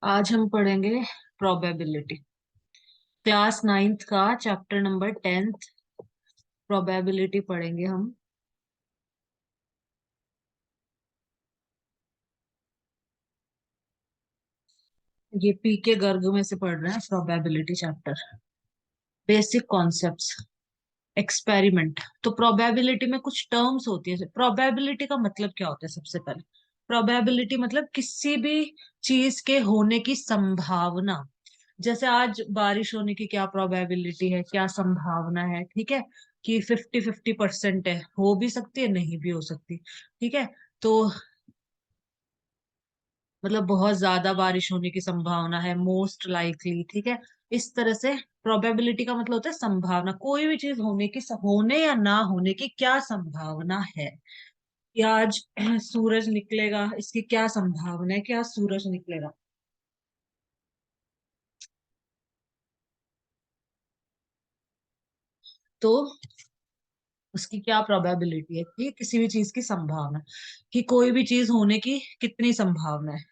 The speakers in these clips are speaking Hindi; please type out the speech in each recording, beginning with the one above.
आज हम पढ़ेंगे प्रोबेबिलिटी। क्लास नाइन्थ का चैप्टर नंबर 10th प्रोबेबिलिटी पढ़ेंगे हम। ये पी के गर्ग में से पढ़ रहे हैं probability chapter. Basic concepts. Experiment. तो प्रोबेबिलिटी में कुछ टर्म्स होती है। प्रोबेबिलिटी का मतलब क्या होता है? सबसे पहले प्रोबेबिलिटी मतलब किसी भी चीज के होने की संभावना। जैसे आज बारिश होने की क्या प्रोबेबिलिटी है, क्या संभावना है, ठीक है, कि 50-50% है, हो भी सकती है नहीं भी हो सकती। ठीक है। तो मतलब बहुत ज्यादा बारिश होने की संभावना है, मोस्ट लाइकली, ठीक है। इस तरह से प्रोबेबिलिटी का मतलब होता है संभावना, कोई भी चीज होने की, होने या ना होने की क्या संभावना है। कि आज सूरज निकलेगा, इसकी क्या संभावना है कि आज सूरज निकलेगा। तो उसकी क्या प्रोबेबिलिटी है कि किसी भी चीज की संभावना, कि कोई भी चीज होने की कितनी संभावना है।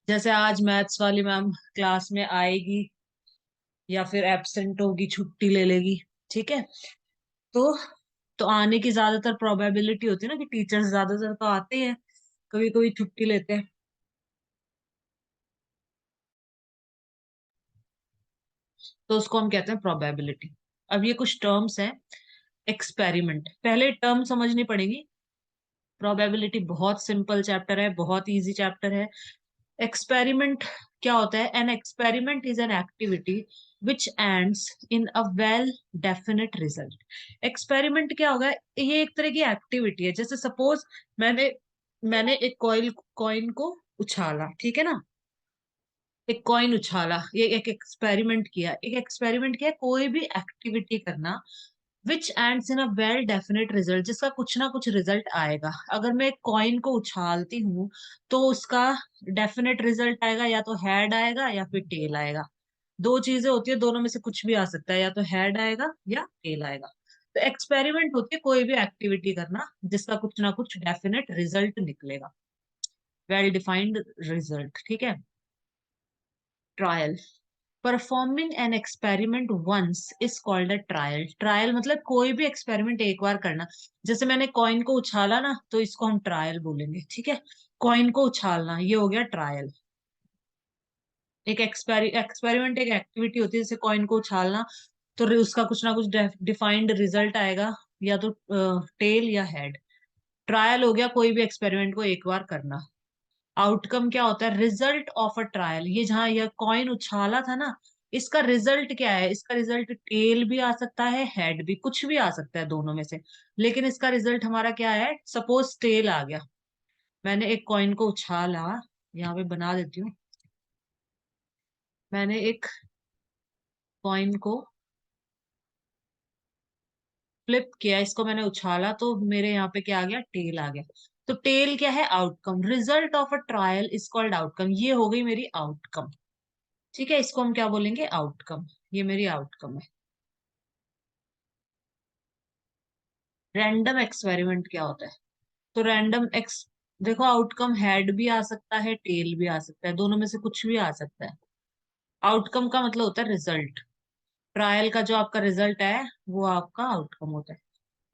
जैसे आज मैथ्स वाली मैम क्लास में आएगी या फिर एब्सेंट होगी, छुट्टी ले लेगी, ठीक है। तो तो आने की ज्यादातर प्रोबेबिलिटी होती है ना, कि टीचर्स ज्यादातर तो आते हैं, कभी कभी छुट्टी लेते हैं। तो उसको हम कहते हैं प्रोबेबिलिटी। अब ये कुछ टर्म्स हैं। एक्सपेरिमेंट, पहले टर्म समझनी पड़ेगी। प्रोबेबिलिटी बहुत सिंपल चैप्टर है, बहुत इजी चैप्टर है। एक्सपेरिमेंट क्या होता है? An experiment is an activity which ends in a well definite result. Experiment क्या होगा? ये एक तरह की एक्टिविटी है। जैसे सपोज मैंने मैंने एक कॉइन को उछाला, ठीक है ना। एक कॉइन उछाला, ये एक एक्सपेरिमेंट किया। एक एक्सपेरिमेंट किया, कोई भी एक्टिविटी करना विच ends in a well definite result, जिसका कुछ ना कुछ रिजल्ट आएगा। अगर मैं एक कॉइन को उछालती हूँ तो उसका डेफिनेट रिजल्ट आएगा, या तो हेड आएगा या फिर टेल आएगा। दो चीजें होती है, दोनों में से कुछ भी आ सकता है, या तो हेड आएगा या टेल आएगा। तो एक्सपेरिमेंट होती है कोई भी एक्टिविटी करना जिसका कुछ ना कुछ डेफिनेट रिजल्ट निकलेगा, वेल डिफाइंड रिजल्ट, ठीक है। Trial, performing an experiment once is called a trial. Trial मतलब कोई भी एक्सपेरिमेंट एक बार करना। जैसे मैंने कॉइन को उछाला ना, तो इसको हम ट्रायल बोलेंगे, ठीक है। कॉइन को उछालना ये हो गया ट्रायल। एक एक्सपेरिमेंट एक एक्टिविटी होती है, जैसे कॉइन को उछालना, तो उसका कुछ ना कुछ डिफाइंड रिजल्ट आएगा, या तो टेल या हेड। ट्रायल हो गया कोई भी एक्सपेरिमेंट को एक बार करना। आउटकम क्या होता है? Result of a trial. ये जहां यह कॉइन उछाला था ना, इसका रिजल्ट क्या है? इसका रिजल्ट टेल भी आ सकता है, हेड भी, कुछ भी आ सकता है दोनों में से। लेकिन इसका रिजल्ट हमारा क्या है? सपोज टेल आ गया। मैंने एक कॉइन को उछाला, यहाँ पे बना देती हूँ। मैंने एक कॉइन को फ्लिप किया, इसको मैंने उछाला, तो मेरे यहाँ पे क्या आ गया? टेल आ गया। तो टेल क्या है? Outcome. Result of a trial is called outcome. ये हो गई मेरी आउटकम, ठीक है। इसको हम क्या बोलेंगे? आउटकम। ये मेरी आउटकम है। रैंडम एक्सपेरिमेंट क्या होता है? तो रैंडम एक्स, देखो आउटकम हेड भी आ सकता है, टेल भी आ सकता है, दोनों में से कुछ भी आ सकता है। आउटकम का मतलब होता है रिजल्ट। ट्रायल का जो आपका रिजल्ट है वो आपका आउटकम होता है।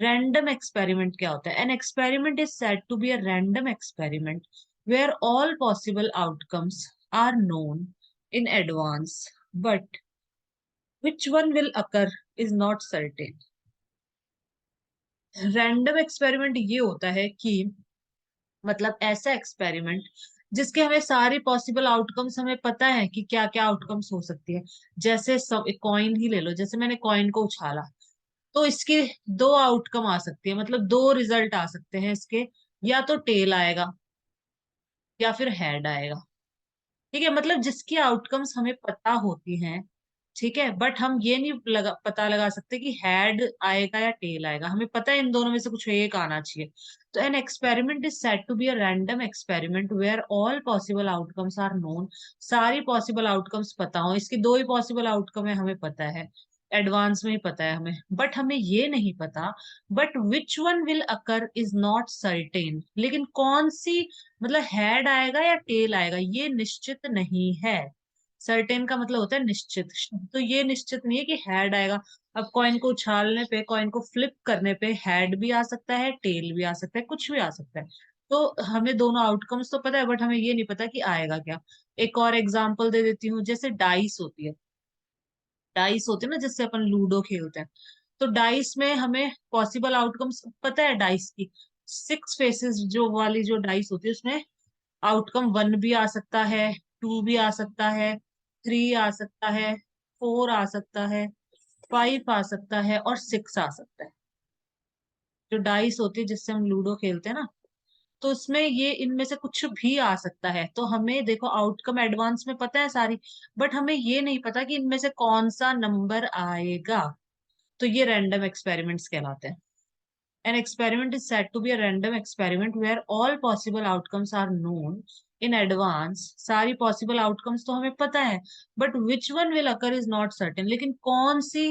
रैंडम एक्सपेरिमेंट क्या होता है? An experiment is said to be a random experiment where all possible outcomes are known in advance, but which one will occur is not certain. Random experiment ये होता है कि मतलब ऐसा एक्सपेरिमेंट जिसके हमें सारी पॉसिबल आउटकम्स हमें पता है कि क्या क्या आउटकम्स हो सकती है। जैसे सब, एक कॉइन ही ले लो, जैसे मैंने कॉइन को उछाला, तो इसके दो आउटकम आ सकती है, मतलब दो रिजल्ट आ सकते हैं इसके। या तो टेल आएगा या फिर हेड आएगा, ठीक है। मतलब जिसकी आउटकम्स हमें पता होती हैं, ठीक है, बट हम ये नहीं पता लगा सकते कि हेड आएगा या टेल आएगा। हमें पता है इन दोनों में से कुछ एक आना चाहिए। तो an experiment is said to be a random experiment where all possible outcomes are known. सारी पॉसिबल आउटकम्स पता हो, इसकी दो ही पॉसिबल आउटकम है हमें पता है। एडवांस में ही पता है हमें, बट हमें ये नहीं पता but which one will occur is not certain. लेकिन कौन सी, मतलब हेड आएगा या टेल आएगा, ये निश्चित नहीं है। सर्टेन का मतलब होता है निश्चित, तो ये निश्चित नहीं है कि हेड आएगा। अब कॉइन को उछालने पे, कॉइन को फ्लिप करने पे हेड भी आ सकता है, टेल भी आ सकता है, कुछ भी आ सकता है। तो हमें दोनों आउटकम्स तो पता है, बट हमें ये नहीं पता कि आएगा क्या। एक और एग्जांपल दे देती हूँ, जैसे डाइस होती है। डाइस होते हैं ना, जिससे अपन लूडो खेलते हैं। तो डाइस में हमें पॉसिबल आउटकम्स पता है। डाइस की 6 फेसेस जो वाली जो डाइस होती है, उसमें आउटकम 1 भी आ सकता है, 2 भी आ सकता है, 3 आ सकता है, 4 आ सकता है, 5 आ सकता है और 6 आ सकता है। जो डाइस होती है जिससे हम लूडो खेलते हैं ना, तो उसमें ये इनमें से कुछ भी आ सकता है। तो हमें देखो आउटकम एडवांस में पता है सारी, बट हमें ये नहीं पता कि इनमें से कौन सा नंबर आएगा। तो ये रैंडम एक्सपेरिमेंट्स कहलाते हैं। An experiment is said to be a random experiment where all possible outcomes are known in advance। सारी possible outcomes तो हमें पता है, but which one will occur is not certain। लेकिन कौन सी,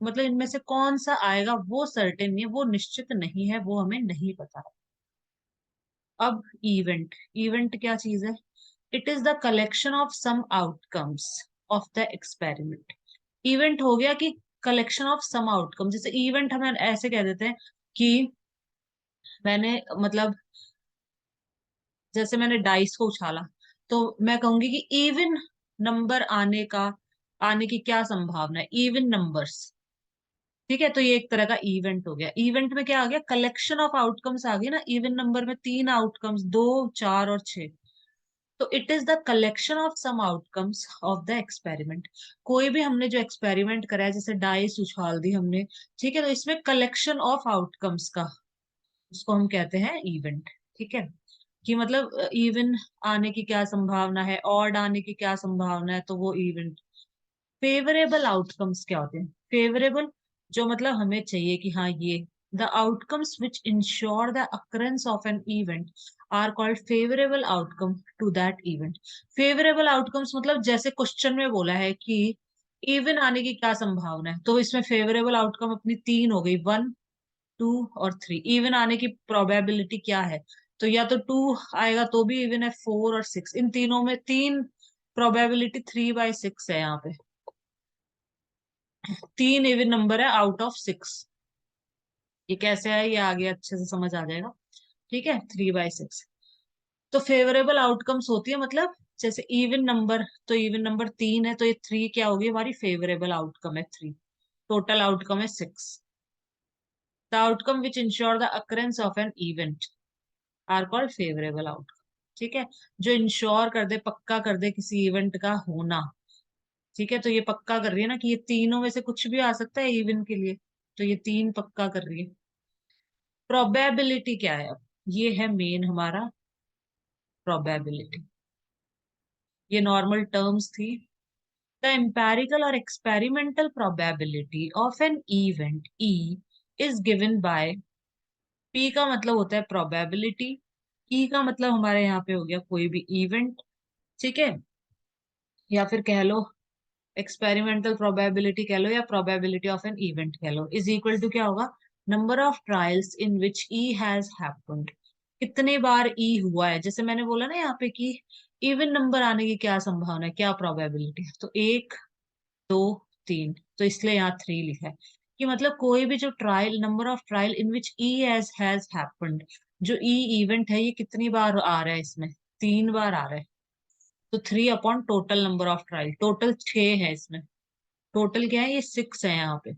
मतलब इनमें से कौन सा आएगा वो सर्टेन नहीं है, वो निश्चित नहीं है, वो हमें नहीं पता। अब इवेंट, इवेंट क्या चीज है? It is the collection of some outcomes of the experiment. Event हो गया कि कलेक्शन ऑफ सम आउटकम। जैसे इवेंट हमें ऐसे कह देते हैं कि मैंने, मतलब जैसे मैंने डाइस को उछाला, तो मैं कहूंगी कि इवन नंबर आने की क्या संभावना है, इवन नंबर्स। ठीक है, तो ये एक तरह का इवेंट हो गया। इवेंट में क्या आ गया, कलेक्शन ऑफ आउटकम्स आ गई ना। इवन नंबर में 3 आउटकम्स, 2, 4 और 6। तो it is the collection of some outcomes of the experiment. कोई भी हमने जो एक्सपेरिमेंट करा है, जैसे डाइस उछाल दी हमने, ठीक है, तो इसमें कलेक्शन ऑफ आउटकम्स का, उसको हम कहते हैं इवेंट। ठीक है, कि मतलब इवन आने की क्या संभावना है, ऑड आने की क्या संभावना है, तो वो इवेंट। फेवरेबल आउटकम्स क्या होते हैं? फेवरेबल, जो मतलब हमें चाहिए कि हाँ ये, the outcomes which ensure the occurrence of an event are called favourable outcome to that event. Favourable outcomes मतलब जैसे क्वेश्चन में बोला है कि इवन आने की क्या संभावना है, तो इसमें फेवरेबल आउटकम अपनी 3 हो गई, 1, 2 और 3। इवन आने की प्रोबेबिलिटी क्या है? तो या तो 2 आएगा तो भी इवन है, 4 और 6, इन तीनों में 3, प्रोबेबिलिटी 3/6 है यहाँ पे। 3 इवन नंबर है आउट ऑफ 6। ये कैसे है, ये आगे अच्छे से समझ आ जाएगा। ठीक है, 3/6। तो फेवरेबल आउटकम्स होती है, मतलब जैसे इवन नंबर, तो इवन नंबर 3 है, तो ये 3 क्या होगी, हमारी फेवरेबल आउटकम है 3। टोटल आउटकम है 6। The outcome which ensure the occurrence of an event are called favourable outcome. ठीक है, जो इंश्योर कर दे, पक्का कर दे किसी इवेंट का होना। ठीक है, तो ये पक्का कर रही है ना कि ये तीनों में से कुछ भी आ सकता है इवन के लिए, तो ये 3 पक्का कर रही है। प्रोबेबिलिटी क्या है? अब ये है मेन हमारा प्रोबेबिलिटी। ये नॉर्मल टर्म्स थी। द एम्पेरिकल और experimental probability of an event E is given bye, P का मतलब होता है प्रोबेबिलिटी, ई का मतलब हमारे यहाँ पे हो गया कोई भी इवेंट। ठीक है, या फिर कह लो एक्सपेरिमेंटल प्रोबेबिलिटी कह लो, या प्रोबेबिलिटी ऑफ एन इवेंट कह लो, इज इक्वल टू क्या होगा, number of trials in which E has happened. कितने बार ई हुआ है, जैसे मैंने बोला ना यहाँ पे कि इवन नंबर आने की क्या संभावना है, क्या प्रोबेबिलिटी है, तो 1, 2, 3, तो इसलिए यहाँ 3 लिखा है। कि मतलब कोई भी जो trial, number of trial in which E has happened, जो ई इवेंट है ये कितनी बार आ रहा है, इसमें 3 बार आ रहा है। तो 3 upon total number of trial, total 6 है इसमें। टोटल क्या है, ये 6 है यहाँ पे।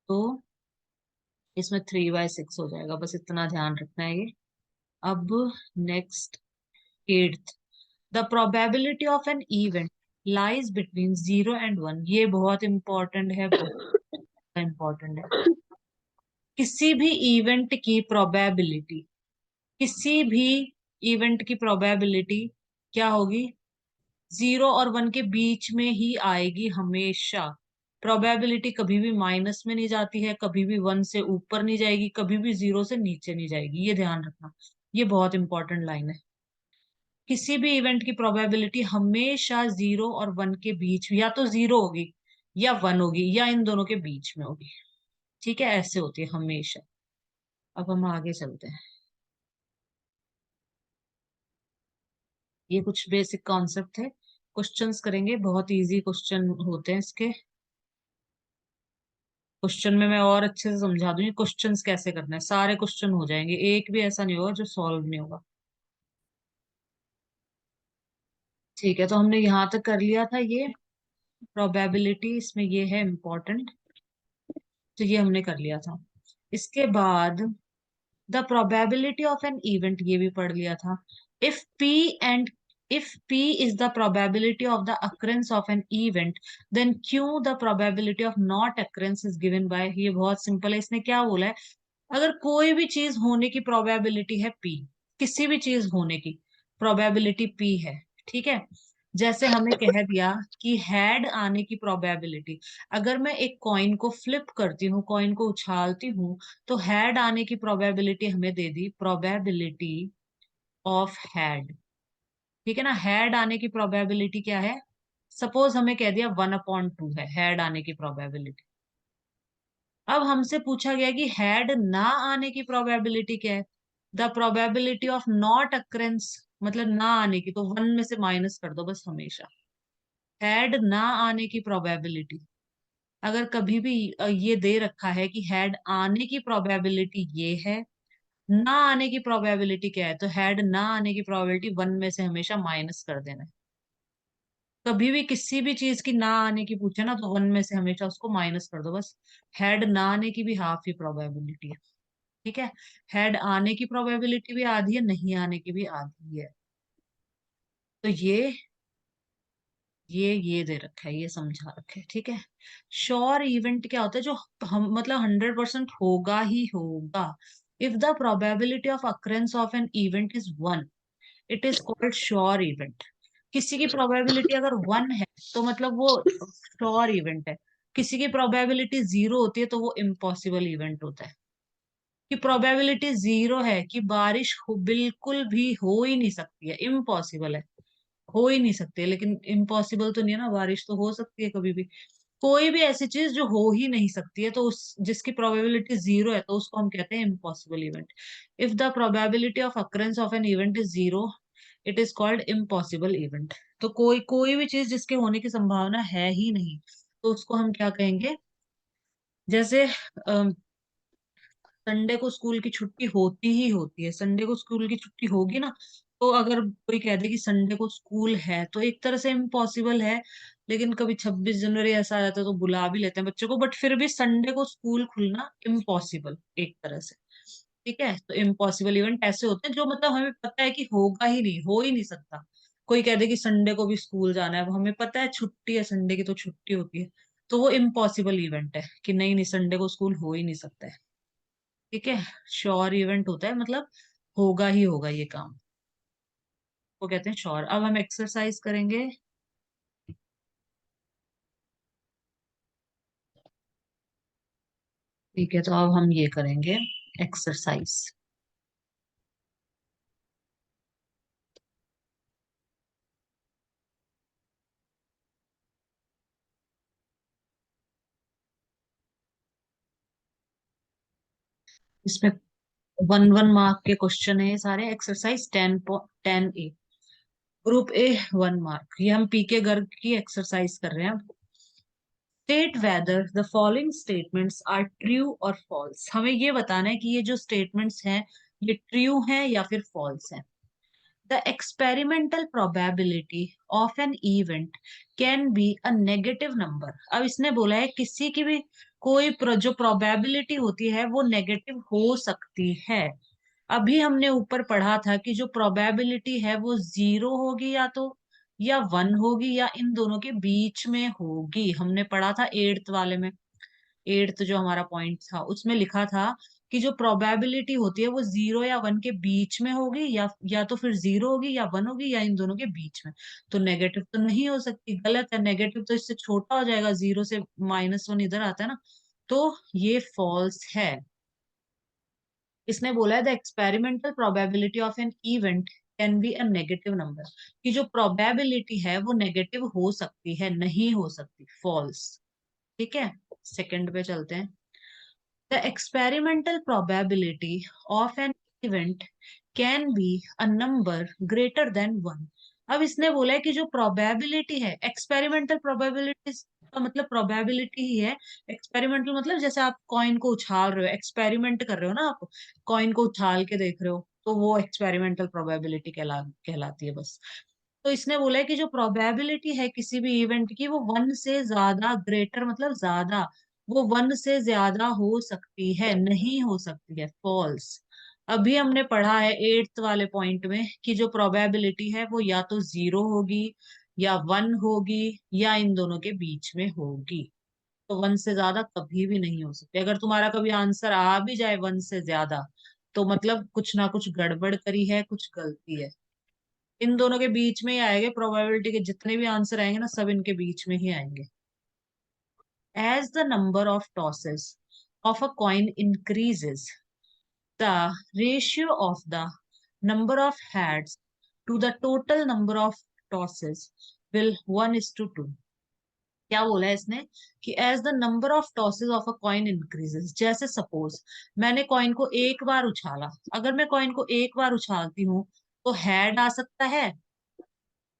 तो इसमें 3/6 हो जाएगा, बस इतना ध्यान रखना है ये। अब next, 8th, the probability of an event lies between 0 and 1। ये बहुत इंपॉर्टेंट है, बहुत इंपॉर्टेंट है। किसी भी इवेंट की प्रोबेबिलिटी, किसी भी इवेंट की प्रोबेबिलिटी क्या होगी, 0 और 1 के बीच में ही आएगी हमेशा। प्रोबेबिलिटी कभी भी माइनस में नहीं जाती है, कभी भी 1 से ऊपर नहीं जाएगी, कभी भी 0 से नीचे नहीं जाएगी, ये ध्यान रखना। ये बहुत इंपॉर्टेंट लाइन है। किसी भी इवेंट की प्रोबेबिलिटी हमेशा 0 और 1 के बीच, या तो 0 होगी या 1 होगी या इन दोनों के बीच में होगी। ठीक है, ऐसे होती है हमेशा। अब हम आगे चलते हैं। ये कुछ बेसिक कॉन्सेप्ट थे, क्वेश्चंस करेंगे, बहुत इजी क्वेश्चन होते हैं इसके। क्वेश्चन में मैं और अच्छे से समझा दूंगी क्वेश्चंस कैसे करना है, सारे क्वेश्चन हो जाएंगे, एक भी ऐसा नहीं होगा जो सॉल्व नहीं होगा। ठीक है, तो हमने यहाँ तक कर लिया था ये प्रोबेबिलिटी, इसमें ये है इम्पोर्टेंट, तो ये हमने कर लिया था। इसके बाद the probability of an event, ये भी पढ़ लिया था। If P and if P is the probability of the occurrence of an event, then Q the probability of not occurrence is given by, ये बहुत सिंपल है। इसने क्या बोला है, अगर कोई भी चीज होने की प्रोबेबिलिटी है पी, किसी भी चीज होने की प्रोबेबिलिटी पी है, ठीक है। जैसे हमें कह दिया कि हेड आने की प्रोबेबिलिटी, अगर मैं एक कॉइन को फ्लिप करती हूँ, कॉइन को उछालती हूँ, तो हेड आने की प्रोबेबिलिटी हमें दे दी, प्रोबेबिलिटी ऑफ हेड। ठीक है ना, हेड आने की प्रोबेबिलिटी क्या है, सपोज हमें कह दिया 1/2 है हेड आने की प्रोबेबिलिटी। अब हमसे पूछा गया कि हेड ना आने की प्रोबेबिलिटी क्या है, the probability of not occurrence, मतलब ना आने की, तो 1 में से माइनस कर दो बस हमेशा। हेड ना आने की प्रोबेबिलिटी, अगर कभी भी ये दे रखा है कि हेड आने की प्रोबेबिलिटी ये है, ना आने की प्रोबेबिलिटी क्या है, तो हेड ना आने की प्रोबेबिलिटी 1 में से हमेशा माइनस कर देना है। कभी भी किसी भी चीज की ना आने की पूछे ना, तो 1 में से हमेशा उसको माइनस कर दो बस। हेड ना आने की भी हाफ ही प्रोबेबिलिटी है। ठीक है, हेड आने की प्रोबेबिलिटी भी आधी है, नहीं आने की भी आधी है। तो ये दे रखा है, ये समझा रखा है, ठीक है। श्योर इवेंट क्या होता है, जो हम मतलब 100% होगा ही होगा। If the probability of occurrences of an event is 1, it is called sure event. किसी की प्रोबेबिलिटी अगर 1 है तो मतलब वो श्योर इवेंट है। किसी की प्रोबेबिलिटी 0 होती है तो वो इम्पॉसिबल इवेंट होता है। कि प्रोबेबिलिटी 0 है कि बारिश बिल्कुल भी हो ही नहीं सकती है, इम्पॉसिबल है, हो ही नहीं सकती है। लेकिन इम्पॉसिबल तो नहीं है ना, बारिश तो हो सकती है कभी भी। कोई भी ऐसी चीज जो हो ही नहीं सकती है, तो उस जिसकी प्रोबेबिलिटी 0 है तो उसको हम कहते हैं impossible event. If the probability of occurrences of an event is 0, it is called impossible event. तो कोई कोई भी चीज जिसके होने की संभावना है ही नहीं, तो उसको हम क्या कहेंगे, जैसे संडे को स्कूल की छुट्टी होती ही होती है, संडे को स्कूल की छुट्टी होगी ना, तो अगर कोई कह दे कि संडे को स्कूल है तो एक तरह से इम्पॉसिबल है। लेकिन कभी 26 जनवरी ऐसा आ जाता है तो बुला भी लेते हैं बच्चों को, बट फिर भी संडे को स्कूल खुलना इम्पॉसिबल एक तरह से। ठीक है, तो इम्पॉसिबल इवेंट ऐसे होते हैं जो मतलब हमें पता है कि होगा ही नहीं, हो ही नहीं सकता। कोई कह दे कि संडे को भी स्कूल जाना है, वो हमें पता है छुट्टी है संडे की, तो छुट्टी होती है, तो वो इम्पॉसिबल इवेंट है कि नहीं नहीं संडे को स्कूल हो ही नहीं सकता है। ठीक है, श्योर इवेंट होता है मतलब होगा ही होगा ये काम, वो कहते हैं श्योर। अब हम एक्सरसाइज करेंगे। ठीक है, तो अब हम ये करेंगे एक्सरसाइज। इसमें 1 1 मार्क के क्वेश्चन है ये सारे, exercise 10 A, group A 1 mark. ये हम पी के गर्ग की एक्सरसाइज कर रहे हैं अब। State whether the following statements are true और फॉल्स, हमें ये बताना है कि ये जो स्टेटमेंट्स हैं ये ट्रू हैं या फिर फॉल्स हैं। The experimental probability of an event can be a negative number। अब इसने बोला है किसी की भी कोई जो प्रोबेबिलिटी होती है वो नेगेटिव हो सकती है। अभी हमने ऊपर पढ़ा था कि जो प्रोबेबिलिटी है वो 0 होगी या तो, या 1 होगी, या इन दोनों के बीच में होगी। हमने पढ़ा था 8th वाले में, 8th जो हमारा पॉइंट था उसमें लिखा था कि जो प्रोबेबिलिटी होती है वो 0 या 1 के बीच में होगी, या तो फिर 0 होगी या 1 होगी, या इन दोनों के बीच में। तो नेगेटिव तो नहीं हो सकती, गलत है, नेगेटिव तो इससे छोटा हो जाएगा, 0 से -1 इधर आता है ना, तो ये फॉल्स है। इसने बोला है the experimental probability of an event can be a negative number, कि जो प्रोबेबिलिटी है वो नेगेटिव हो सकती है, नहीं हो सकती, फॉल्स। ठीक है, सेकंड पे चलते हैं। The experimental probability of an event can be a number greater than one. अब इसने बोला है कि जो प्रोबेबिलिटी है, एक्सपेरिमेंटल प्रोबेबिलिटी का मतलब प्रोबेबिलिटी ही है। एक्सपेरिमेंटल मतलब जैसे आप कॉइन को उछाल रहे हो, एक्सपेरिमेंट कर रहे हो ना, आप कॉइन को उछाल के देख रहे हो, तो वो एक्सपेरिमेंटल प्रोबेबिलिटी कहलाती है बस। तो इसने बोला है कि जो प्रोबेबिलिटी है किसी भी इवेंट की, वो वन से ज्यादा, ग्रेटर मतलब ज्यादा, वो वन से ज्यादा हो सकती है, नहीं हो सकती है, फॉल्स। अभी हमने पढ़ा है एट्थ वाले पॉइंट में कि जो प्रोबेबिलिटी है वो या तो जीरो होगी या वन होगी या इन दोनों के बीच में होगी। तो वन से ज्यादा कभी भी नहीं हो सकती। अगर तुम्हारा कभी आंसर आ भी जाए वन से ज्यादा, तो मतलब कुछ ना कुछ गड़बड़ करी है, कुछ गलती है। इन दोनों के बीच में ही आएंगे, प्रोबेबिलिटी के जितने भी आंसर आएंगे ना, सब इनके बीच में ही आएंगे। As the number of tosses of a coin increases, the ratio of the number of heads to the total number of tosses will 1:2। क्या बोला है इसने कि as the number of tosses of a coin increases, जैसे सपोज मैंने कॉइन को एक बार उछाला, अगर मैं कॉइन को एक बार उछालती हूँ तो हेड आ सकता है,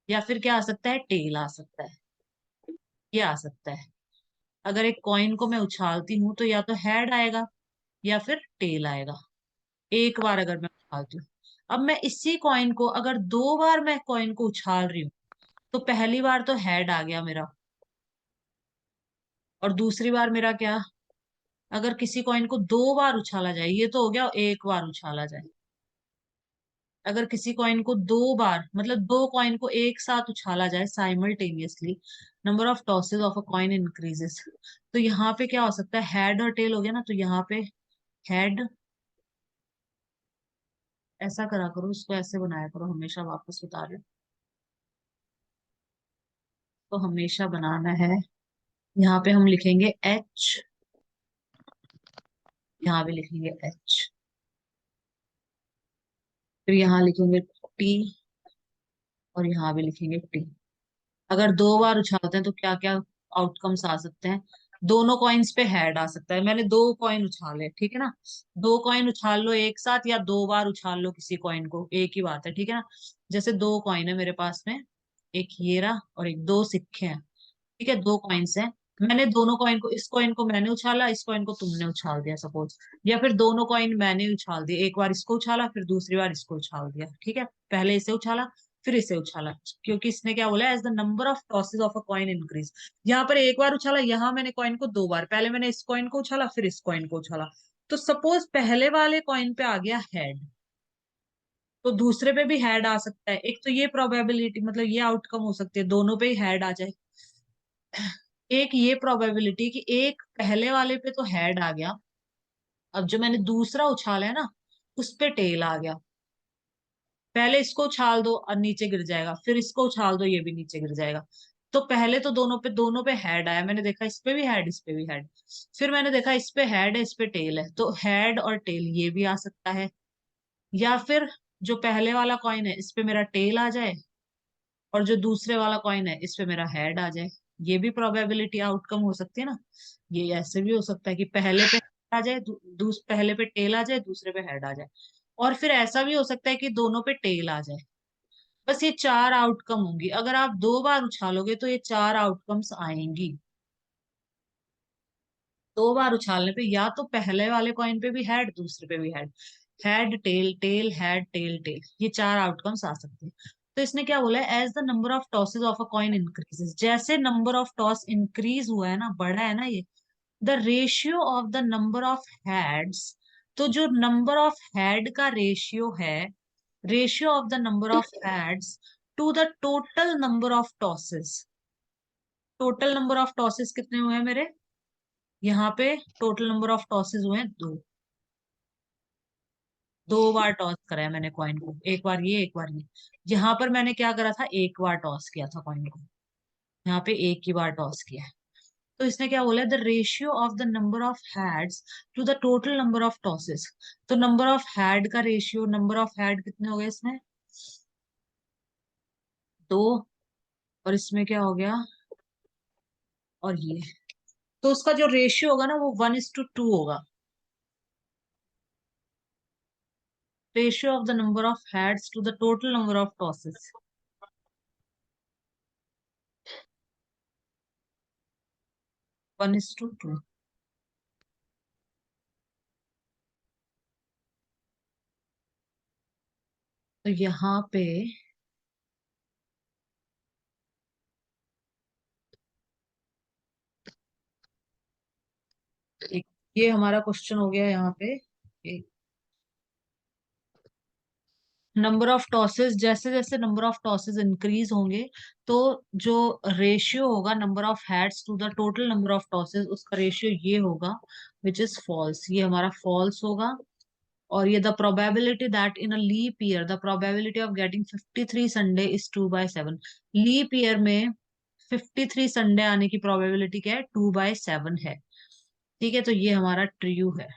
या फिर क्या आ सकता है, टेल आ सकता है, ये आ सकता है। अगर एक कॉइन को मैं उछालती हूँ तो या तो हेड आएगा या फिर टेल आएगा, एक बार अगर मैं उछालती हूँ। अब मैं इसी कॉइन को अगर दो बार मैं कॉइन को उछाल रही हूँ, तो पहली बार तो हेड आ गया मेरा, और दूसरी बार मेरा क्या, अगर किसी कॉइन को दो बार उछाला जाए, ये तो हो गया एक बार उछाला जाए। अगर किसी कॉइन को दो बार मतलब दो कॉइन को एक साथ उछाला जाए simultaneously, number of tosses of a coin increases. तो यहाँ पे क्या हो सकता है, हेड और टेल हो गया ना, तो यहाँ पे हेड, ऐसा करा करो, इसको ऐसे बनाया करो, हमेशा वापस बता रहे हो, तो हमेशा बनाना है। यहाँ पे हम लिखेंगे एच, यहाँ भी लिखेंगे एच, फिर यहाँ लिखेंगे टी, और यहाँ भी लिखेंगे टी। अगर दो बार उछालते हैं तो क्या क्या आउटकम्स आ सकते हैं। दोनों कॉइन्स पे हेड आ सकता है, मैंने दो कॉइन उछाले, ठीक है ना, दो कॉइन उछाल लो एक साथ या दो बार उछाल लो किसी कॉइन को, एक ही बात है, ठीक है ना। जैसे दो कॉइन है मेरे पास में, एक ये रहा और एक, दो सिक्के हैं, ठीक है, दो कॉइन्स हैं। मैंने दोनों कॉइन को, इस कॉइन को मैंने उछाला, इस कॉइन को तुमने उछाल दिया सपोज, या फिर दोनों कॉइन मैंने उछाल दिए, एक बार इसको उछाला फिर दूसरी बार इसको उछाल दिया, ठीक है, पहले इसे उछाला फिर इसे उछाला। क्योंकि इसने क्या बोला, as the number of tosses of a coin increase. यहाँ पर एक बार उछाला, यहाँ मैंने कॉइन को दो बार, पहले मैंने इस कॉइन को उछाला फिर इस कॉइन को उछाला, तो सपोज पहले वाले कॉइन पे आ गया हेड, तो दूसरे पे भी हेड आ सकता है। एक तो ये प्रोबेबिलिटी मतलब ये आउटकम हो सकती है दोनों पे ही हेड आ जाए। एक ये प्रोबेबिलिटी कि एक पहले वाले पे तो हेड आ गया, अब जो मैंने दूसरा उछाला है ना, उस पे टेल आ गया। पहले इसको उछाल दो और नीचे गिर जाएगा, फिर इसको उछाल दो ये भी नीचे गिर जाएगा। तो पहले तो दोनों पे हेड आया, मैंने देखा इस पे भी हेड इस पे भी हेड, फिर मैंने देखा इस पे हेड है इस पे टेल है, तो हेड और टेल ये भी आ सकता है। या फिर जो पहले वाला कॉइन है इस पे मेरा टेल आ जाए, और जो दूसरे वाला कॉइन है इस पे मेरा हेड आ जाए। ये भी प्रोबेबिलिटी आउटकम हो सकती है ना। ये ऐसे भी हो सकता है कि पहले पे आ जाए, पहले पे टेल आ जाए, दूसरे पे हेड आ जाए। और फिर ऐसा भी हो सकता है कि दोनों पे टेल आ जाए। बस ये चार आउटकम होंगी, अगर आप दो बार उछालोगे तो ये चार आउटकम्स आएंगी। दो बार उछालने पे या तो पहले वाले कॉइन पे भी हेड, दूसरे पे भी head, head tail tail head tail tail, ये चार आउटकम्स आ सकते हैं। तो इसने क्या बोला है, as the number of tosses of a coin increases, जैसे नंबर ऑफ टॉस इंक्रीज हुआ है ना, बढ़ा है ना ये, the ratio of the number of heads, तो जो नंबर ऑफ हेड का रेशियो है, ratio of the number of heads to the total number of tosses, total number of tosses कितने हुए हैं मेरे, यहाँ पे टोटल नंबर ऑफ टॉसेस हुए हैं दो, दो बार टॉस करा है मैंने कॉइन को, एक बार ये एक बार ये। यहाँ पर मैंने क्या करा था, एक बार टॉस किया था कॉइन को, यहाँ पे एक ही बार टॉस किया है। तो इसने क्या बोला, the ratio of the number of heads to the total number of tosses. तो नंबर ऑफ हैड का रेशियो, नंबर ऑफ हैड कितने हो गए इसमें, दो, और इसमें क्या हो गया, और ये तो उसका जो रेशियो होगा ना वो 1:2 होगा। Ratio of the number of heads to the total number of tosses. 1:2। तो यहाँ पे एक, ये हमारा क्वेश्चन हो गया यहाँ पे। नंबर ऑफ टॉसेस, जैसे जैसे नंबर ऑफ टॉसेस इंक्रीज होंगे, तो जो रेशियो होगा number of heads to the total number of tosses, उसका रेशियो ये होगा, विच इज फॉल्स। ये हमारा फॉल्स होगा। और ये the probability that in a leap year the probability of getting 53 Sunday is 2/7। Leap year में 53 संडे आने की प्रोबेबिलिटी क्या है? 2/7 है। ठीक है, तो ये हमारा ट्रू है।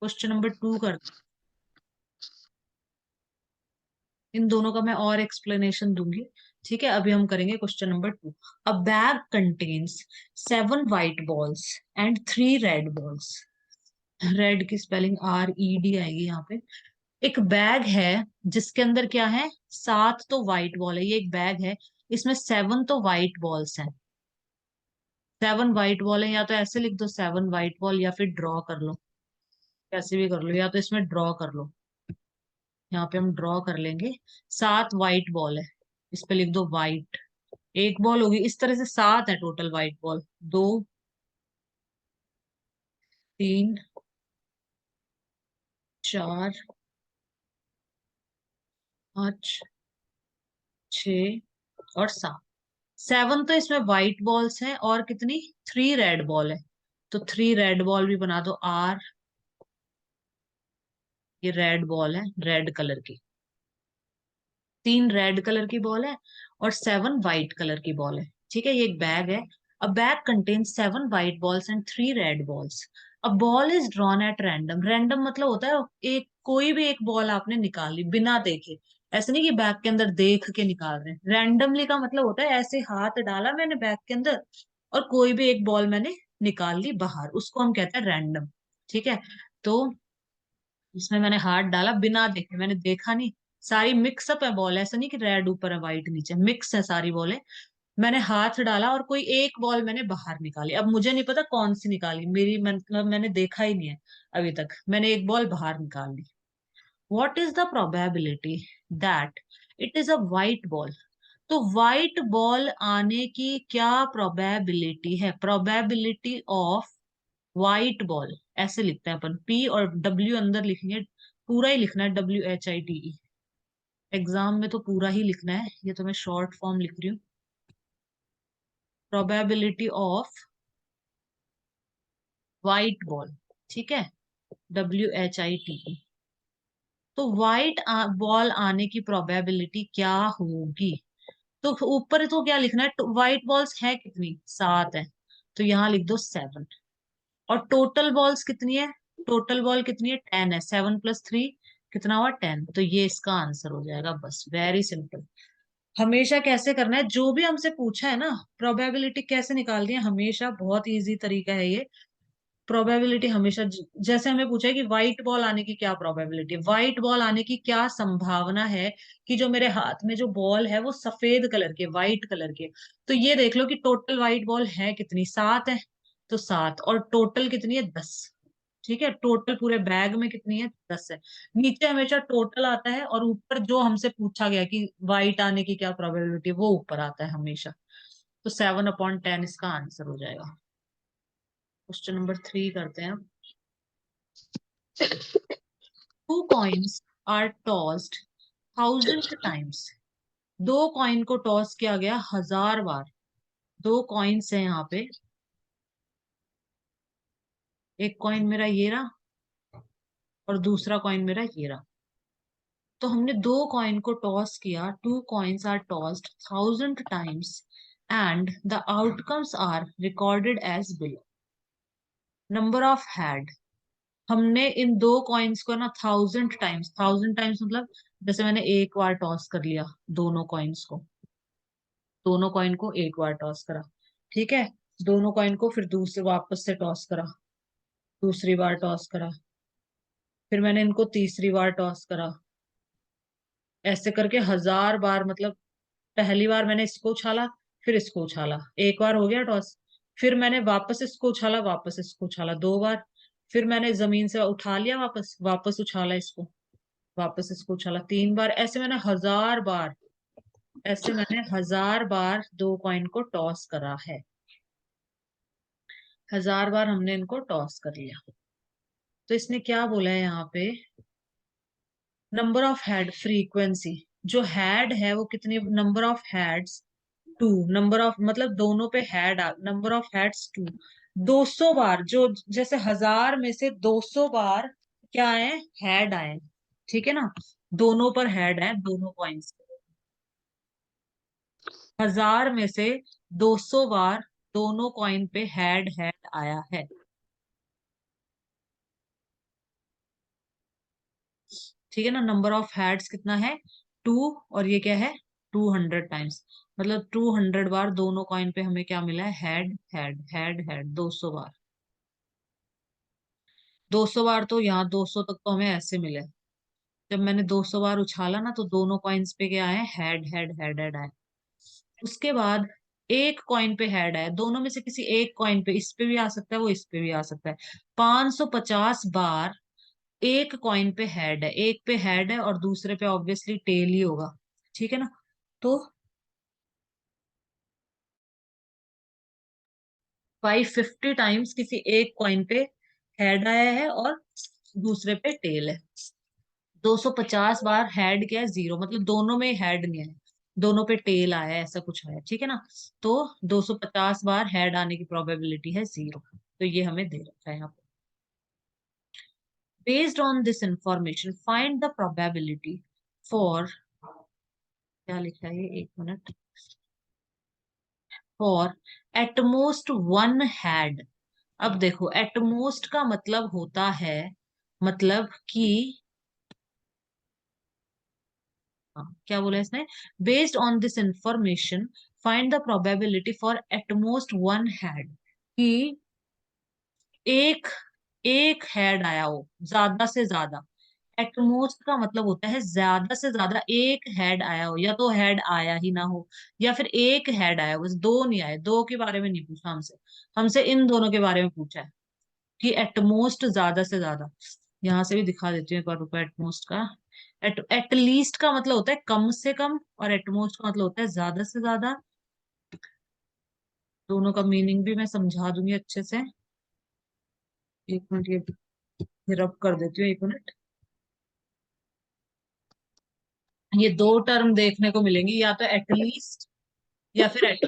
क्वेश्चन नंबर 2 कर, इन दोनों का मैं और एक्सप्लेनेशन दूंगी। ठीक है, अभी हम करेंगे question number 2। A bag contains 7 white balls and 3 red balls. Red की स्पेलिंग RED आएगी यहाँ पे। एक बैग है जिसके अंदर क्या है? 7 तो व्हाइट बॉल है, ये एक बैग है, इसमें 7 तो व्हाइट बॉल्स हैं। 7 व्हाइट बॉल है, या तो ऐसे लिख दो 7 व्हाइट बॉल, या फिर ड्रॉ कर लो, कैसे भी कर लो, या तो इसमें ड्रॉ कर लो। यहाँ पे हम ड्रॉ कर लेंगे। 7 व्हाइट बॉल है, इस पे लिख दो व्हाइट। एक बॉल होगी, इस तरह से 7 है टोटल व्हाइट बॉल। 2, 3, 4, 5, 6 और 7। 7 तो इसमें व्हाइट बॉल्स हैं, और कितनी? 3 रेड बॉल है। तो 3 रेड बॉल भी बना दो R। ये रेड बॉल है, रेड कलर की। 3 रेड कलर की बॉल है और 7 व्हाइट कलर की बॉल है। ठीक है, ये एक बैग है। अ bag contains 7 white balls and 3 red balls. A ball is drawn at random. Random मतलब होता है एक कोई भी एक बॉल आपने निकाली बिना देखे। ऐसे नहीं कि बैग के अंदर देख के निकाल रहे हैं। रैंडमली का मतलब होता है ऐसे हाथ डाला मैंने बैग के अंदर और कोई भी एक बॉल मैंने निकाल ली बाहर, उसको हम कहते हैं रैंडम। ठीक है, तो इसमें मैंने हाथ डाला बिना देखे, मैंने देखा नहीं। सारी मिक्सअप है बॉल, ऐसा नहीं कि रेड ऊपर है व्हाइट नीचे, मिक्स है सारी बॉलें। मैंने हाथ डाला और कोई एक बॉल मैंने बाहर निकाली। अब मुझे नहीं पता कौन सी निकाली, मेरी मतलब मैंने देखा ही नहीं है अभी तक। मैंने एक बॉल बाहर निकाल ली। What is the probability that it is a white ball? तो व्हाइट बॉल आने की क्या प्रोबेबिलिटी है? प्रोबेबिलिटी ऑफ व्हाइट बॉल, ऐसे लिखते हैं अपन, P और W अंदर लिखेंगे, पूरा ही लिखना है, WHITE। एग्जाम में तो पूरा ही लिखना है, ये तो मैं शॉर्ट फॉर्म लिख रही हूँ। प्रोबेबिलिटी ऑफ व्हाइट बॉल, ठीक है, WHITE। तो व्हाइट बॉल आने की प्रोबेबिलिटी क्या होगी? तो ऊपर तो क्या लिखना है? व्हाइट बॉल्स है कितनी? 7 है, तो यहाँ लिख दो 7। और टोटल बॉल्स कितनी है? टोटल बॉल कितनी है? 10 है। 7 + 3 कितना हुआ? 10। तो ये इसका आंसर हो जाएगा। बस, वेरी सिंपल। हमेशा कैसे करना है, जो भी हमसे पूछा है ना, प्रोबेबिलिटी कैसे निकालनी है, हमेशा बहुत इजी तरीका है ये। प्रोबेबिलिटी हमेशा जैसे हमें पूछा है कि व्हाइट बॉल आने की क्या प्रोबेबिलिटी है, व्हाइट बॉल आने की क्या संभावना है कि जो मेरे हाथ में जो बॉल है वो सफेद कलर के, व्हाइट कलर के। तो ये देख लो कि टोटल व्हाइट बॉल है कितनी? 7 है। तो 7, और टोटल कितनी है? 10। ठीक है, टोटल पूरे बैग में कितनी है? 10 है। नीचे हमेशा टोटल आता है, और ऊपर जो हमसे पूछा गया कि व्हाइट आने की क्या प्रोबेबिलिटी, वो ऊपर आता है हमेशा। तो 7/10 इसका आंसर हो जाएगा। क्वेश्चन नंबर 3 करते हैं। 2 coins are tossed 1,000 times। 2 coin को टॉस किया गया 1000 बार। 2 कॉइन्स है यहाँ पे। एक कॉइन मेरा ये रहा, और दूसरा कॉइन मेरा ये रहा। तो हमने 2 कॉइन को टॉस किया। 2 coins are tossed 1,000 times and the outcomes are recorded as below. Number of head, हमने इन 2 कॉइन्स को ना 1,000 टाइम्स, 1,000 टाइम्स मतलब जैसे मैंने एक बार टॉस कर लिया दोनों कॉइन्स को, दोनों कॉइन को एक बार टॉस करा, ठीक है। दोनों कॉइन को फिर दूसरे वापस से टॉस करा, दूसरी बार टॉस करा, फिर मैंने इनको तीसरी बार टॉस करा, ऐसे करके 1000 बार, मतलब पहली बार मैंने इसको उछाला, फिर इसको उछाला, एक बार हो गया टॉस। फिर मैंने वापस इसको उछाला, वापस इसको उछाला 2 बार। फिर मैंने जमीन से उठा लिया, वापस वापस उछाला इसको, वापस इसको उछाला 3 बार। ऐसे मैंने 1000 बार, ऐसे मैंने 1000 बार दो कॉइन को टॉस करा है। 1000 बार हमने इनको टॉस कर लिया। तो इसने क्या बोला है यहाँ पे, नंबर ऑफ हेड फ्रीक्वेंसी, जो हेड है वो कितनी, number of heads 2, number of मतलब दोनों पे हेड, नंबर ऑफ हेड्स 2, 200 बार, जो जैसे 1000 में से 200 बार क्या आए, हेड आए, ठीक है ना। दोनों पर हेड है, दोनों पॉइंट्स। 1000 में से 200 बार दोनों कॉइन पे हेड हेड आया है, ठीक है ना। नंबर ऑफ हेड्स कितना है, 2, और ये क्या है, 200 टाइम्स, मतलब 200 बार दोनों कॉइन पे हमें क्या मिला है, हेड हेड हेड हेड, 200 बार। 200 बार तो यहाँ 200 तक तो हमें ऐसे मिले, जब मैंने 200 बार उछाला ना तो दोनों कॉइन्स पे क्या आए, हेड हेड हेड हेड आए। उसके बाद एक कॉइन पे हेड आया, दोनों में से किसी एक कॉइन पे, इस पे भी आ सकता है, वो इस पे भी आ सकता है। 550 बार एक कॉइन पे हेड है, एक पे हेड है और दूसरे पे ऑब्वियसली टेल ही होगा, ठीक है ना। तो 550 टाइम्स किसी एक कॉइन पे हेड आया है और दूसरे पे टेल है। 250 बार हेड क्या है, 0, मतलब दोनों में हेड नहीं है, दोनों पे टेल आया है, ऐसा कुछ है, ठीक है ना। तो 250 बार हेड आने की प्रोबेबिलिटी है 0, तो ये हमें दे रखा है यहाँ पे। Based on this information find the probability for, क्या लिखा है ये, 1 minute, for at most one head. अब देखो एटमोस्ट का मतलब होता है, मतलब कि, हाँ, क्या बोला इसने, based on this information find the probability for at most one head, कि एक एक हेड आया हो, ज्यादा से ज्यादा। एटमोस्ट का मतलब होता है ज्यादा से ज्यादा एक हेड आया हो, या तो हेड आया ही ना हो, या फिर एक हेड आया हो, बस दो नहीं आए। दो के बारे में नहीं पूछा हमसे, हमसे इन दोनों के बारे में पूछा है, कि एटमोस्ट ज्यादा से ज्यादा। यहाँ से भी दिखा देती हूँ एक बार रुको, एटमोस्ट का, एटलीस्ट का मतलब होता है कम से कम, और एटमोस्ट का मतलब होता है ज्यादा से ज्यादा। दोनों का मीनिंग भी मैं समझा दूंगी अच्छे से। 1 मिनट, ये रब कर देती हूँ, 1 मिनट। ये दो टर्म देखने को मिलेंगी, या तो एटलीस्ट या फिर एट।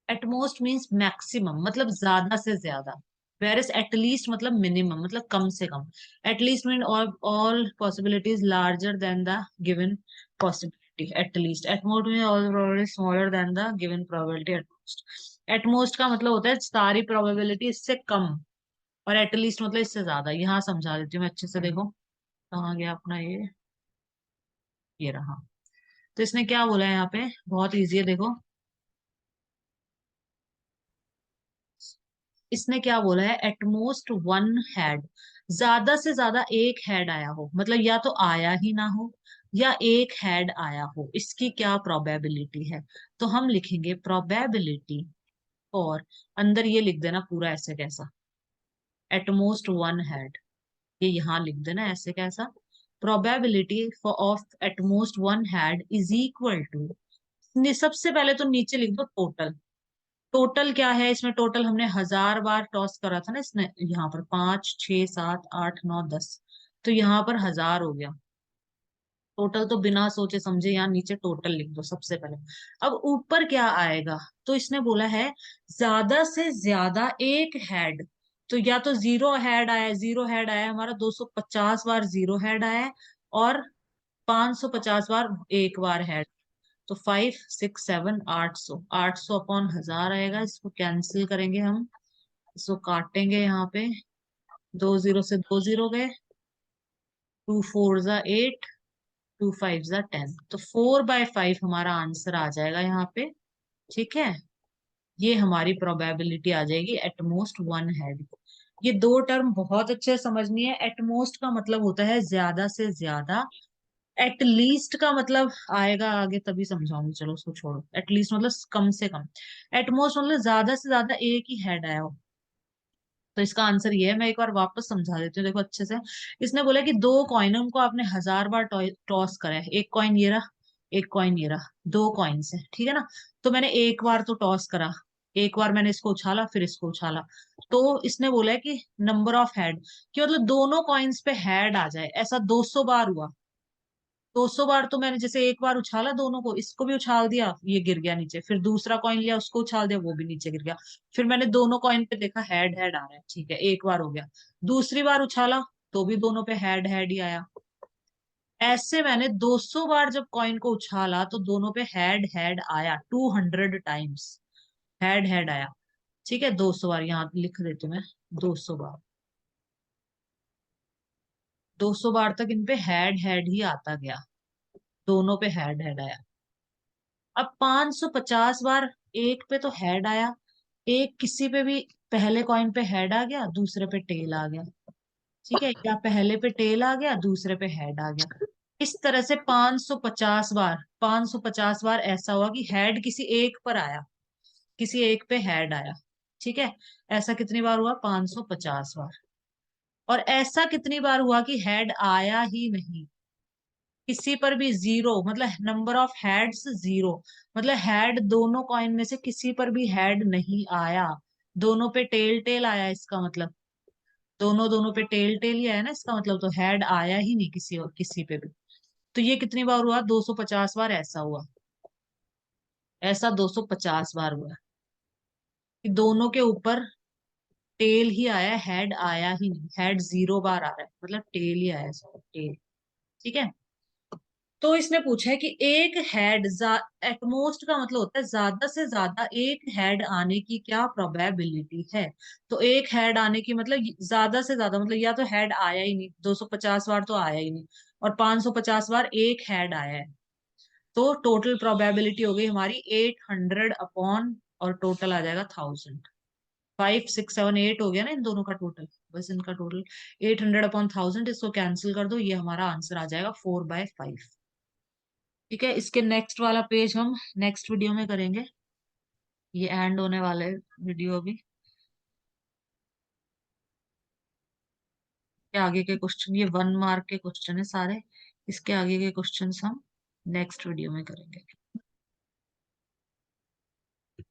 एटमोस्ट मीन्स मैक्सिमम, मतलब ज्यादा से ज्यादा। वेरस एटलीस्ट मतलब मिनिमम, मतलब कम से कम। At least mean all possibilities larger than the given possibility. At least, at most mean all probability smaller than the given probability. At most, at most का मतलब होता है सारी प्रोबेबिलिटी इससे कम, और एटलीस्ट मतलब इससे ज्यादा। यहाँ समझा देती हूँ मैं अच्छे से, देखो कहाँ गया अपना ये रहा। तो इसने क्या बोला है यहाँ पे, बहुत इजी है, देखो इसने क्या बोला है, एटमोस्ट वन हैड, ज्यादा से ज्यादा एक हेड आया हो, मतलब या तो आया ही ना हो या एक हेड आया हो, इसकी क्या प्रोबेबिलिटी है। तो हम लिखेंगे प्रोबेबिलिटी, और अंदर ये लिख देना पूरा ऐसे कैसा, एटमोस्ट वन हैड, ये यहाँ लिख देना ऐसे कैसा। Probability for of at most one head is equal to, सबसे पहले तो नीचे लिख दो टोटल। टोटल क्या है इसमें, टोटल हमने 1000 बार टॉस करा था ना इसने, यहाँ पर 5 6 7 8 9 10, तो यहाँ पर 1000 हो गया। टोटल तो बिना सोचे समझे यहाँ नीचे टोटल लिख दो सबसे पहले। अब ऊपर क्या आएगा, तो इसने बोला है ज्यादा से ज्यादा एक हेड, तो या तो जीरो हेड आया, जीरो हेड आया हमारा 250 बार जीरो हेड आया है, और 550 बार एक बार हेड। तो 5 6 7 800, 800 अपॉन 1000 आएगा। इसको कैंसिल करेंगे हम, इसको काटेंगे यहाँ पे, 2 जीरो से 2 जीरो गए, 2 4 8, 2 5 10। तो 4/5 हमारा आंसर आ जाएगा यहाँ पे। ठीक है, ये हमारी प्रोबेबिलिटी आ जाएगी एटमोस्ट वन हेड। ये दो टर्म बहुत अच्छे से समझनी है। एटमोस्ट का मतलब होता है ज्यादा से ज्यादा, एटलीस्ट का मतलब आएगा आगे तभी समझाऊंगी, चलो उसको छोड़ो। एटलीस्ट मतलब कम से कम, एटमोस्ट मतलब ज्यादा से ज्यादा एक ही हेड आया हो। तो इसका आंसर ये है, मैं एक बार वापस समझा देती हूँ, देखो अच्छे से। इसने बोला कि दो कॉइन है, उनको आपने 1000 बार टॉस करा है। एक कॉइन ये रहा, एक कॉइन ये रहा, दो कॉइन्स है, ठीक है ना। तो मैंने एक बार तो टॉस करा, एक बार मैंने इसको उछाला, फिर इसको उछाला। तो इसने बोला है कि नंबर ऑफ हेड, कि मतलब दोनों कॉइन्स पे हेड आ जाए, ऐसा 200 बार हुआ। 200 बार तो मैंने जैसे एक बार उछाला दोनों को, इसको भी उछाल दिया, ये गिर गया नीचे, फिर दूसरा कॉइन लिया उसको उछाल दिया, वो भी नीचे गिर गया। फिर मैंने दोनों कॉइन पे देखा हेड हेड आ रहा है, ठीक है, एक बार हो गया। दूसरी बार उछाला तो भी दोनों पे हेड हेड ही आया। ऐसे मैंने 200 बार जब कॉइन को उछाला तो दोनों पे हेड हेड आया, 200 टाइम्स हेड हेड आया। ठीक है, 200 बार यहाँ लिख देती हूँ मैं, 200 बार। 200 बार तक इन पे हेड ही आता गया, दोनों पे हेड हेड आया। अब 550 बार एक पे तो हेड आया, एक किसी पे भी पहले कॉइन पे हेड आ गया, दूसरे पे टेल आ गया। ठीक है, या पहले पे टेल आ गया, दूसरे पे हेड आ गया। इस तरह से 550 बार, 550 बार ऐसा हुआ कि हेड किसी एक पर आया, किसी एक पे हेड आया। ठीक है, ऐसा कितनी बार हुआ? 550 बार। और ऐसा कितनी बार हुआ कि हेड आया ही नहीं, किसी पर भी जीरो, मतलब नंबर ऑफ हेड्स जीरो, मतलब हेड दोनों कॉइन में से किसी पर भी हेड नहीं आया, दोनों पे टेल टेल आया। इसका मतलब दोनों दोनों पे टेल टेल ही आया ना, इसका मतलब तो हेड आया ही नहीं किसी और किसी पे भी। तो ये कितनी बार हुआ? 250 बार ऐसा हुआ, ऐसा 250 बार हुआ कि दोनों के ऊपर टेल ही आया, हेड आया ही नहीं। हेड 0 बार आ रहा है, मतलब टेल ही आया, टेल। ठीक है, तो इसने पूछा है कि एक हेड, एटमोस्ट का मतलब होता है ज्यादा से ज्यादा एक हेड आने की क्या प्रोबेबिलिटी है। तो एक हेड आने की मतलब ज्यादा से ज्यादा मतलब, या तो हेड आया ही नहीं, 250 बार तो आया ही नहीं, और 550 बार एक हेड आया है। तो टोटल प्रोबेबिलिटी हो गई हमारी 800 अपॉन, और टोटल आ जाएगा 1000। 5 6 7 8 हो गया ना इन दोनों का टोटल, बस इनका टोटल 800 अपॉन 1000। इसको कैंसिल कर दो, ये हमारा आंसर आ जाएगा 4/5। ठीक है, इसके नेक्स्ट वाला पेज हम नेक्स्ट वीडियो में करेंगे, ये एंड होने वाले वीडियो भी। के आगे के क्वेश्चन, ये 1 मार्क के क्वेश्चन है सारे, इसके आगे के क्वेश्चन हम नेक्स्ट वीडियो में करेंगे।